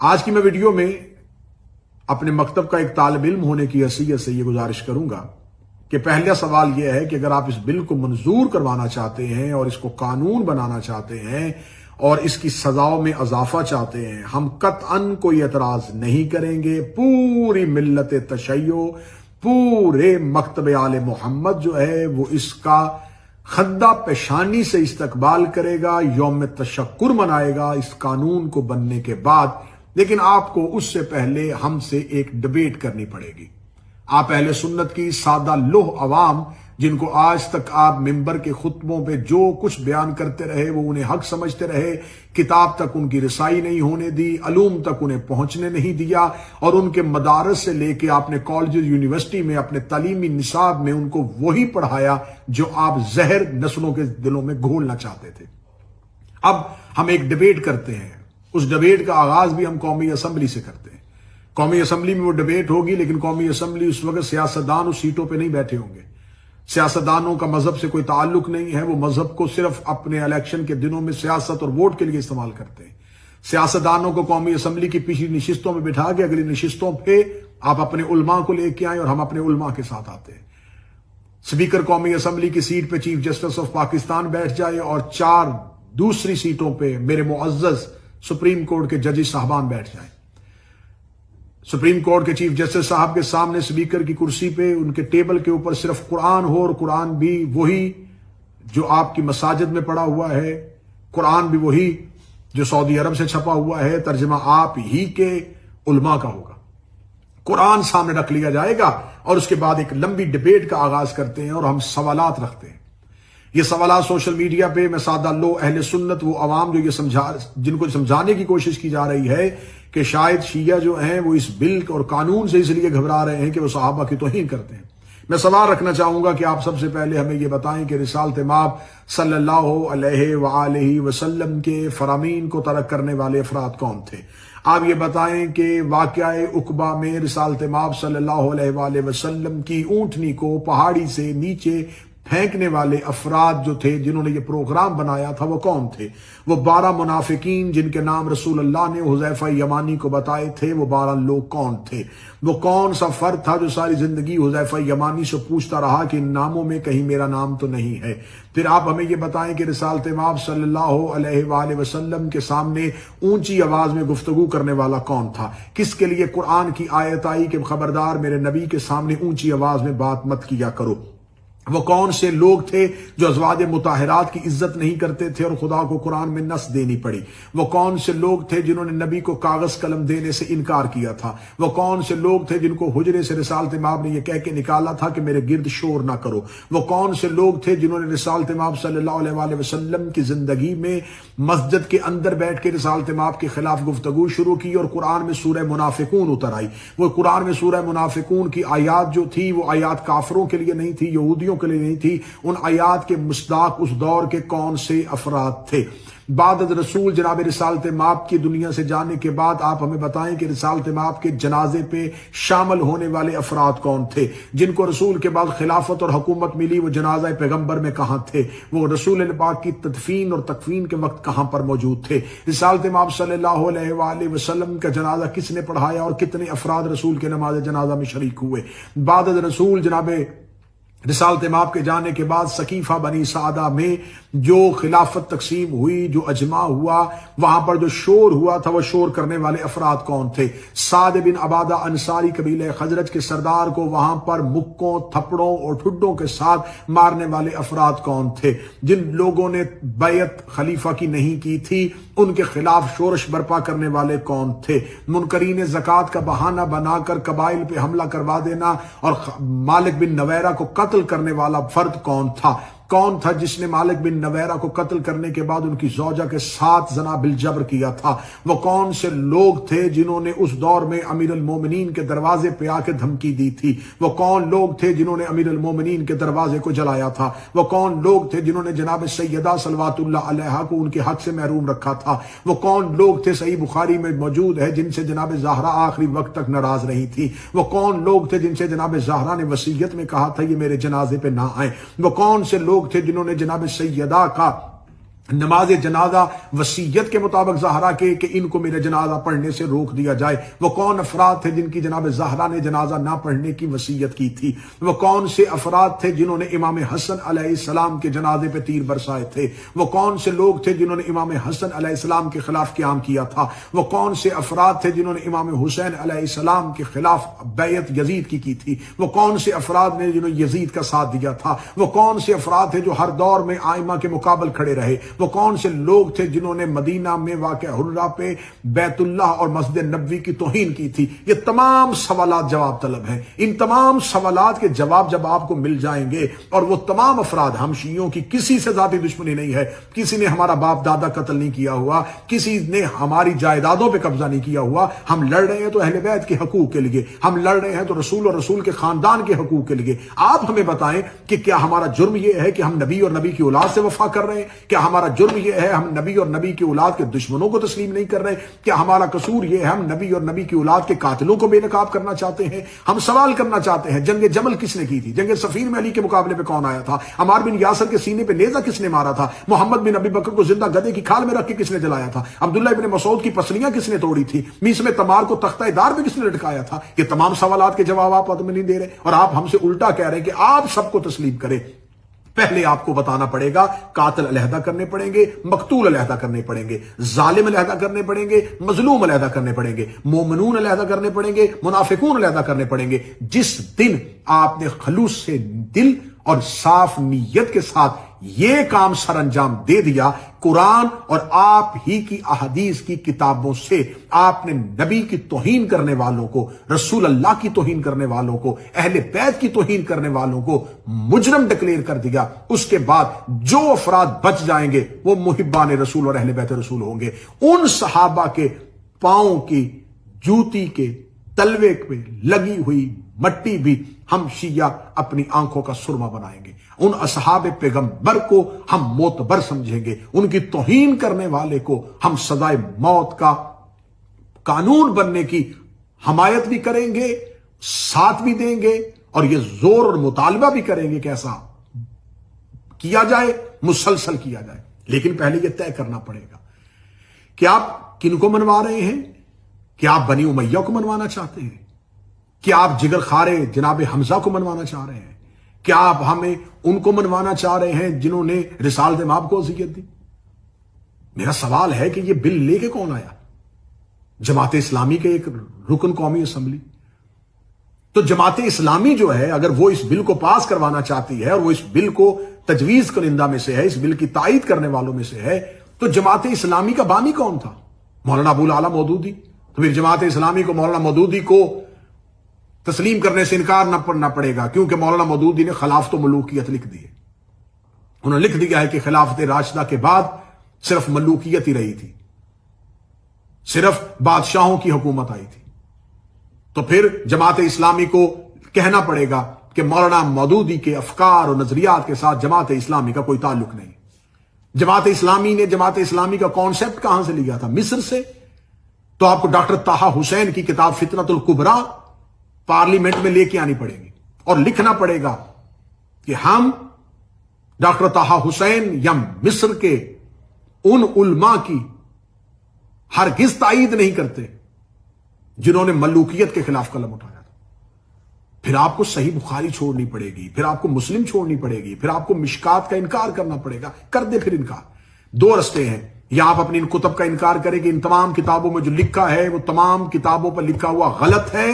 آج کی میں ویڈیو میں اپنے مکتب کا ایک طالب علم ہونے کی حیثیت سے یہ گزارش کروں گا کہ پہلا سوال یہ ہے کہ اگر آپ اس بل کو منظور کروانا چاہتے ہیں اور اس کو قانون بنانا چاہتے ہیں اور اس کی سزاؤں میں اضافہ چاہتے ہیں، ہم قطعاً کوئی اعتراض نہیں کریں گے۔ پوری ملت تشیع، پورے مکتب آل محمد جو ہے وہ اس کا خندہ پیشانی سے استقبال کرے گا، یوم تشکر منائے گا اس قانون کو بننے کے بعد۔ لیکن آپ کو اس سے پہلے ہم سے ایک ڈیبیٹ کرنی پڑے گی۔ آپ اہل سنت کی سادہ لوح عوام، جن کو آج تک آپ ممبر کے خطبوں پہ جو کچھ بیان کرتے رہے وہ انہیں حق سمجھتے رہے، کتاب تک ان کی رسائی نہیں ہونے دی، علوم تک انہیں پہنچنے نہیں دیا، اور ان کے مدارس سے لے کے آپ نے کالجز یونیورسٹی میں اپنے تعلیمی نصاب میں ان کو وہی پڑھایا جو آپ زہر نسلوں کے دلوں میں گھولنا چاہتے تھے۔ اب ہم ایک ڈیبیٹ کرتے ہیں، اس ڈیبیٹ کا آغاز بھی ہم قومی اسمبلی سے کرتے ہیں۔ قومی اسمبلی میں وہ ڈیبیٹ ہوگی، لیکن قومی اسمبلی اس وقت سیاستدان اس سیٹوں پہ نہیں بیٹھے ہوں گے۔ سیاستدانوں کا مذہب سے کوئی تعلق نہیں ہے، وہ مذہب کو صرف اپنے الیکشن کے دنوں میں سیاست اور ووٹ کے لیے استعمال کرتے ہیں۔ سیاستدانوں کو قومی اسمبلی کی پچھلی نشستوں میں بٹھا کے اگلی نشستوں پہ آپ اپنے علماء کو لے کے آئیں اور ہم اپنے علماء کے ساتھ آتے ہیں۔ اسپیکر قومی اسمبلی کی سیٹ پہ چیف جسٹس آف پاکستان بیٹھ جائے اور 4 دوسری سیٹوں پہ میرے معزز سپریم کورٹ کے ججز صاحبان بیٹھ جائیں۔ سپریم کورٹ کے چیف جسٹس صاحب کے سامنے اسپیکر کی کرسی پہ ان کے ٹیبل کے اوپر صرف قرآن ہو، اور قرآن بھی وہی جو آپ کی مساجد میں پڑا ہوا ہے، قرآن بھی وہی جو سعودی عرب سے چھپا ہوا ہے، ترجمہ آپ ہی کے علماء کا ہوگا۔ قرآن سامنے رکھ لیا جائے گا اور اس کے بعد ایک لمبی ڈیبیٹ کا آغاز کرتے ہیں اور ہم سوالات رکھتے ہیں۔ یہ سوالات سوشل میڈیا پہ میں سادہ لو اہل سنت، وہ عوام جو جن کو سمجھانے کی کوشش کی جا رہی ہے کہ شاید شیعہ جو ہیں وہ اس بل اور قانون سے اس لیے گھبرا رہے ہیں کہ وہ صحابہ کی توہین کرتے ہیں۔ میں سوال رکھنا چاہوں گا کہ آپ سب سے پہلے ہمیں یہ بتائیں کہ رسالت مآب صلی اللہ علیہ وآلہ وسلم کے فرامین کو ترک کرنے والے افراد کون تھے؟ آپ یہ بتائیں کہ واقعہ عقبہ میں رسالت مآب صلی اللہ علیہ وآلہ وسلم کی اونٹنی کو پہاڑی سے نیچے پھینکنے والے افراد جو تھے، جنہوں نے یہ پروگرام بنایا تھا، وہ کون تھے؟ وہ 12 منافقین جن کے نام رسول اللہ نے حذیفہ یمانی کو بتائے تھے، وہ 12 لوگ کون تھے؟ وہ کون سا فرد تھا جو ساری زندگی حذیفہ یمانی سے پوچھتا رہا کہ ان ناموں میں کہیں میرا نام تو نہیں ہے؟ پھر آپ ہمیں یہ بتائیں کہ رسالت مآب صلی اللہ علیہ وآلہ وسلم کے سامنے اونچی آواز میں گفتگو کرنے والا کون تھا؟ کس کے لیے قرآن کی آیت آئی کہ خبردار میرے نبی کے سامنے اونچی آواز میں بات مت کیا کرو؟ وہ کون سے لوگ تھے جو ازواج مطہرات کی عزت نہیں کرتے تھے اور خدا کو قرآن میں نص دینی پڑی؟ وہ کون سے لوگ تھے جنہوں نے نبی کو کاغذ قلم دینے سے انکار کیا تھا؟ وہ کون سے لوگ تھے جن کو حجرے سے رسالت مآب نے یہ کہہ کے نکالا تھا کہ میرے گرد شور نہ کرو؟ وہ کون سے لوگ تھے جنہوں نے رسالت مآب صلی اللہ علیہ وآلہ وسلم کی زندگی میں مسجد کے اندر بیٹھ کے رسالت مآب کے خلاف گفتگو شروع کی اور قرآن میں سورہ منافقون اتر آئی؟ وہ قرآن میں سورہ منافقون کی آیات جو تھی وہ آیات کافروں کے لیے نہیں تھی، یہودیوں کے لیے نہیں تھی۔ ان آیات کے مصداق اس دور کے کون سے افراد تھے؟ بعد از رسول جناب رسالت مآب کی دنیا سے جانے کے بعد آپ ہمیں بتائیں کہ رسالت مآب کے جنازے پہ شامل ہونے والے افراد کون تھے؟ جن کو رسول کے بعد خلافت اور حکومت ملی، وہ جنازہ پیغمبر میں کہاں تھے؟ وہ رسول پاک کی تدفین اور تکفین کے وقت کہاں پر موجود تھے؟ رسالت مآب صلی اللہ علیہ وآلہ وسلم کا جنازہ کس نے پڑھایا اور کتنے افراد رسول کے نماز جنازہ میں شریک ہوئے؟ بعد از رسول جناب رسالت مآب کے جانے کے بعد سقیفہ بنی سعدہ میں جو خلافت تقسیم ہوئی، جو اجماع ہوا، وہاں پر جو شور ہوا تھا، وہ شور کرنے والے افراد کون تھے؟ سعد بن عبادہ انصاری قبیلہ خزرج کے سردار کو وہاں پر مکوں، تھپڑوں اور ٹھڈوں کے ساتھ مارنے والے افراد کون تھے؟ جن لوگوں نے بیعت خلیفہ کی نہیں کی تھی، ان کے خلاف شورش برپا کرنے والے کون تھے؟ منکرین زکوٰۃ کا بہانہ بنا کر قبائل پہ حملہ کروا دینا اور مالک بن نویرہ کو قتل کرنے والا فرد کون تھا؟ کون تھا جس نے مالک بن نویرہ کو قتل کرنے کے بعد ان کی زوجہ کے ساتھ زنا بالجبر کیا تھا؟ وہ کون سے لوگ تھے جنہوں نے اس دور میں امیر المومنین کے دروازے پہ آ کے دھمکی دی تھی؟ وہ کون لوگ تھے جنہوں نے امیر المومنین کے دروازے کو جلایا تھا؟ وہ کون لوگ تھے جنہوں نے جناب سیدہ صلوات اللہ علیہا کو ان کے حق سے محروم رکھا تھا؟ وہ کون لوگ تھے، صحیح بخاری میں موجود ہے، جن سے جناب زہرا آخری وقت تک ناراض رہی تھی؟ وہ کون لوگ تھے جن سے جناب زہرا نے وصیت میں کہا تھا یہ میرے جنازے پہ نہ آئیں؟ وہ کون سے لوگ تھے جنہوں نے جناب سیدہ کا نماز جنازہ وصیت کے مطابق زہرا کے کہ ان کو میرے جنازہ پڑھنے سے روک دیا جائے، وہ کون افراد تھے جن کی جناب زہرا نے جنازہ نہ پڑھنے کی وصیت کی تھی؟ وہ کون سے افراد تھے جنہوں نے امام حسن علیہ السلام کے جنازے پہ تیر برسائے تھے؟ وہ کون سے لوگ تھے جنہوں نے امام حسن علیہ السلام کے خلاف قیام کیا تھا؟ وہ کون سے افراد تھے جنہوں نے امام حسین علیہ السلام کے خلاف بیعت یزید کی تھی؟ وہ کون سے افراد نے جنہوں نے یزید کا ساتھ دیا تھا؟ وہ کون سے افراد تھے جو ہر دور میں آئمہ کے مقابل کھڑے رہے؟ وہ کون سے لوگ تھے جنہوں نے مدینہ میں واقع حرہ پہ بیت اللہ اور مسجد نبوی کی توہین کی تھی؟ یہ تمام سوالات جواب طلب ہیں۔ ان تمام سوالات کے جواب جب آپ کو مل جائیں گے، اور وہ تمام افراد، ہم شیعوں کی کسی سے ذاتی دشمنی نہیں ہے، کسی نے ہمارا باپ دادا قتل نہیں کیا ہوا، کسی نے ہماری جائیدادوں پہ قبضہ نہیں کیا ہوا، ہم لڑ رہے ہیں تو اہل بیت کے حقوق کے لیے، ہم لڑ رہے ہیں تو رسول اور رسول کے خاندان کے حقوق کے لیے۔ آپ ہمیں بتائیں کہ کیا ہمارا جرم یہ ہے کہ ہم نبی اور نبی کی اولاد سے وفا کر رہے ہیں؟ کیا ہمارا جرم یہ ہے ہم نبی اور نبی کی اولاد کے دشمنوں کو تسلیم نہیں کر رہے؟ کیا ہمارا قصور یہ ہے ہم نبی اور نبی کی اولاد کے قاتلوں کو بے نقاب کرنا چاہتے ہیں؟ ہم سوال کرنا چاہتے ہیں، جنگ جمل کس نے کی تھی؟ جنگ صفین میں علی کے مقابلے پہ کون آیا تھا؟ عمار بن یاسر کے سینے پہ نیزہ کس نے مارا تھا؟ محمد بن ابی بکر کو زندہ گدھے کی کھال میں رکھ کے کس نے جلایا تھا؟ عبداللہ بن مسعود کی پسلیاں کس نے توڑی تھی؟ میسم تمار کو تختہ دار پہ کس نے لٹکایا تھا؟ یہ تمام سوالات کے جواب آپ میں نہیں دے رہے، اور آپ ہم سے الٹا کہہ رہے ہیں کہ آپ سب کو تسلیم کریں۔ پہلے آپ کو بتانا پڑے گا، قاتل علیحدہ کرنے پڑیں گے، مقتول علیحدہ کرنے پڑیں گے، ظالم علیحدہ کرنے پڑیں گے، مظلوم علیحدہ کرنے پڑیں گے، مومنون علیحدہ کرنے پڑیں گے، منافقون علیحدہ کرنے پڑیں گے۔ جس دن آپ نے خلوص سے دل اور صاف نیت کے ساتھ یہ کام سر انجام دے دیا، قرآن اور آپ ہی کی احادیث کی کتابوں سے آپ نے نبی کی توہین کرنے والوں کو، رسول اللہ کی توہین کرنے والوں کو، اہل بیت کی توہین کرنے والوں کو مجرم ڈکلیئر کر دیا، اس کے بعد جو افراد بچ جائیں گے وہ محبان رسول اور اہل بیت رسول ہوں گے۔ ان صحابہ کے پاؤں کی جوتی کے تلوے پہ لگی ہوئی مٹی بھی ہم شیعہ اپنی آنکھوں کا سرما بنائیں گے۔ ان اصحاب پیغمبر کو ہم معتبر سمجھیں گے، ان کی توہین کرنے والے کو ہم سزائے موت کا قانون بننے کی حمایت بھی کریں گے، ساتھ بھی دیں گے، اور یہ زور اور مطالبہ بھی کریں گے کہ ایسا کیا جائے، مسلسل کیا جائے۔ لیکن پہلے یہ طے کرنا پڑے گا کہ آپ کن کو منوا رہے ہیں؟ کیا آپ بنی امیہ کو منوانا چاہتے ہیں؟ کیا آپ جگر خارے جناب حمزہ کو منوانا چاہ رہے ہیں؟ کیا آپ ہمیں ان کو منوانا چاہ رہے ہیں جنہوں نے رسالت مآب کو اذیت دی؟ میرا سوال ہے کہ یہ بل لے کے کون آیا؟ جماعت اسلامی کے ایک رکن قومی اسمبلی۔ تو جماعت اسلامی جو ہے، اگر وہ اس بل کو پاس کروانا چاہتی ہے اور وہ اس بل کو تجویز کنندہ میں سے ہے، اس بل کی تائید کرنے والوں میں سے ہے، تو جماعت اسلامی کا بانی کون تھا؟ مولانا ابو العلا مودودی۔ تو پھر جماعت اسلامی کو مولانا مودودی کو تسلیم کرنے سے انکار نہ کرنا پڑے گا، کیونکہ مولانا مودودی نے خلافت و ملوکیت لکھ دی ہے۔ انہوں نے لکھ دیا ہے کہ خلافت راشدہ کے بعد صرف ملوکیت ہی رہی تھی، صرف بادشاہوں کی حکومت آئی تھی۔ تو پھر جماعت اسلامی کو کہنا پڑے گا کہ مولانا مودودی کے افکار اور نظریات کے ساتھ جماعت اسلامی کا کوئی تعلق نہیں۔ جماعت اسلامی نے جماعت اسلامی کا کانسیپٹ کہاں سے لیا تھا؟ مصر سے۔ تو آپ کو ڈاکٹر طٰہٰ حسین کی کتاب فتنۃ الکبریٰ پارلیمنٹ میں لے کے آنی پڑے گی، اور لکھنا پڑے گا کہ ہم ڈاکٹر طٰہٰ حسین یا مصر کے ان علماء کی ہرگز تائید نہیں کرتے جنہوں نے ملوکیت کے خلاف قلم اٹھایا تھا۔ پھر آپ کو صحیح بخاری چھوڑنی پڑے گی، پھر آپ کو مسلم چھوڑنی پڑے گی، پھر آپ کو مشکات کا انکار کرنا پڑے گا۔ کر دے پھر انکار۔ دو رستے ہیں، یا آپ اپنی ان کتب کا انکار کریں کہ ان تمام کتابوں میں جو لکھا ہے وہ تمام کتابوں پر لکھا ہوا غلط ہے،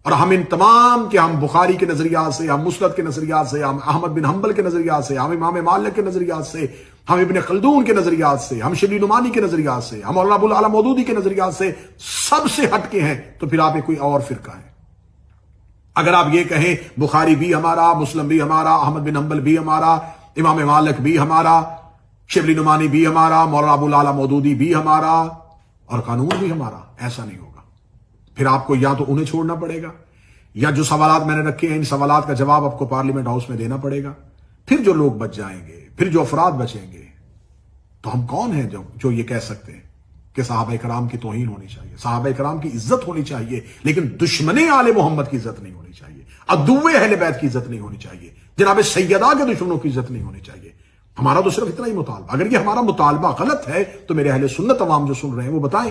اور ہم ان تمام کہ ہم بخاری کے نظریات سے، ہم مسند کے نظریات سے، ہم احمد بن حنبل کے نظریات سے، ہم امام مالک کے نظریات سے، ہم ابن خلدون کے نظریات سے، ہم شبلی نعمانی کے نظریات سے، ہم مولانا ابو العلا مودودی کے نظریات سے سب سے ہٹ کے ہیں، تو پھر آپ ایک کوئی اور فرقہ ہے۔ اگر آپ یہ کہیں بخاری بھی ہمارا، مسلم بھی ہمارا، احمد بن حنبل بھی ہمارا، امام مالک بھی ہمارا، شبلی نعمانی بھی ہمارا، مولانا ابو العلا مودودی بھی ہمارا، اور قانون بھی ہمارا، ایسا نہیں ہوگا۔ پھر آپ کو یا تو انہیں چھوڑنا پڑے گا، یا جو سوالات میں نے رکھے ہیں ان سوالات کا جواب آپ کو پارلیمنٹ ہاؤس میں دینا پڑے گا۔ پھر جو لوگ بچ جائیں گے، پھر جو افراد بچیں گے، تو ہم کون ہیں جو یہ کہہ سکتے ہیں کہ صحابہ کرام کی توہین ہونی چاہیے، صحابہ کرام کی عزت ہونی چاہیے، لیکن دشمن آل محمد کی عزت نہیں ہونی چاہیے، عدو اہل بیت کی عزت نہیں ہونی چاہیے، جناب سیدہ کے دشمنوں کی عزت نہیں ہونی چاہیے۔ ہمارا تو صرف اتنا ہی مطالبہ. اگر یہ ہمارا مطالبہ غلط ہے تو میرے اہل سنت عوام جو سن رہے ہیں وہ بتائیں